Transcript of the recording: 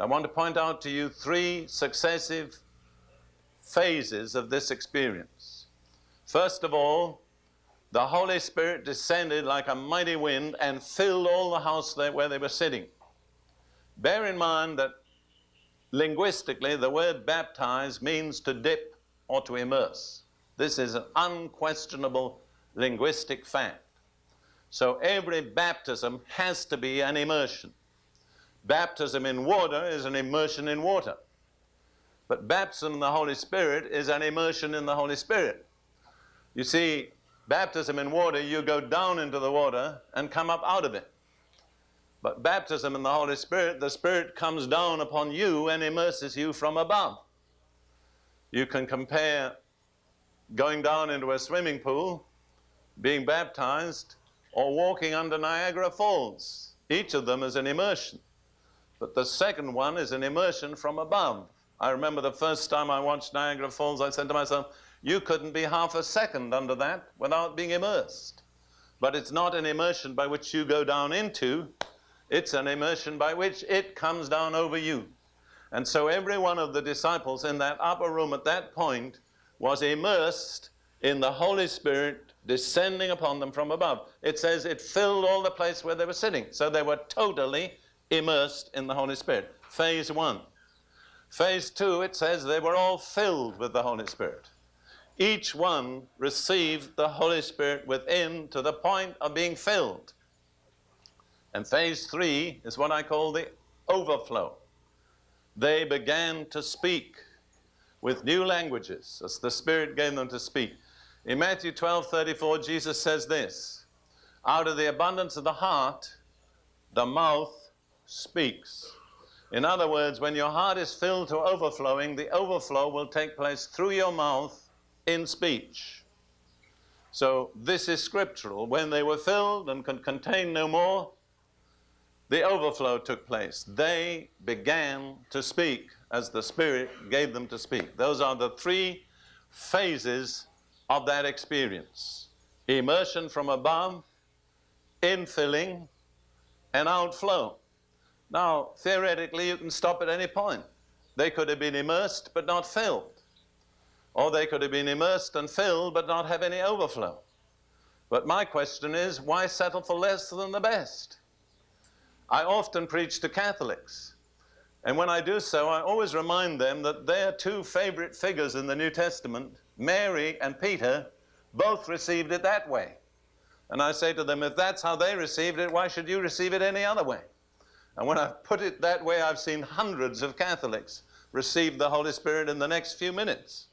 I want to point out to you three successive phases of this experience. First of all, the Holy Spirit descended like a mighty wind and filled all the house where they were sitting. Bear in mind that linguistically, the word baptize means to dip or to immerse. This is an unquestionable linguistic fact. So every baptism has to be an immersion. Baptism in water is an immersion in water. But baptism in the Holy Spirit is an immersion in the Holy Spirit. You see, baptism in water, you go down into the water and come up out of it. But baptism in the Spirit comes down upon you and immerses you from above. You can compare going down into a swimming pool, being baptized, or walking under Niagara Falls. Each of them is an immersion. But the second one is an immersion from above. I remember the first time I watched Niagara Falls, I said to myself, you couldn't be half a second under that without being immersed. But it's not an immersion by which you go down into, it's an immersion by which it comes down over you. And so every one of the disciples in that upper room at that point was immersed in the Holy Spirit descending upon them from above. It says it filled all the place where they were sitting. So they were totally immersed in the Holy Spirit. Phase one. Phase two, it says they were all filled with the Holy Spirit. Each one received the Holy Spirit within to the point of being filled. And phase three is what I call the overflow. They began to speak with new languages as the Spirit gave them to speak. In Matthew 12:34, Jesus says this, out of the abundance of the heart, the mouth speaks. In other words, when your heart is filled to overflowing, the overflow will take place through your mouth in speech. So this is scriptural. When they were filled and could contain no more, the overflow took place. They began to speak as the Spirit gave them to speak. Those are the three phases of that experience. Immersion from above, infilling, and outflow. Now, theoretically, you can stop at any point. They could have been immersed but not filled. Or they could have been immersed and filled but not have any overflow. But my question is, why settle for less than the best? I often preach to Catholics. And when I do so, I always remind them that their two favorite figures in the New Testament, Mary and Peter, both received it that way. And I say to them, if that's how they received it, why should you receive it any other way? And when I've put it that way, I've seen hundreds of Catholics receive the Holy Spirit in the next few minutes.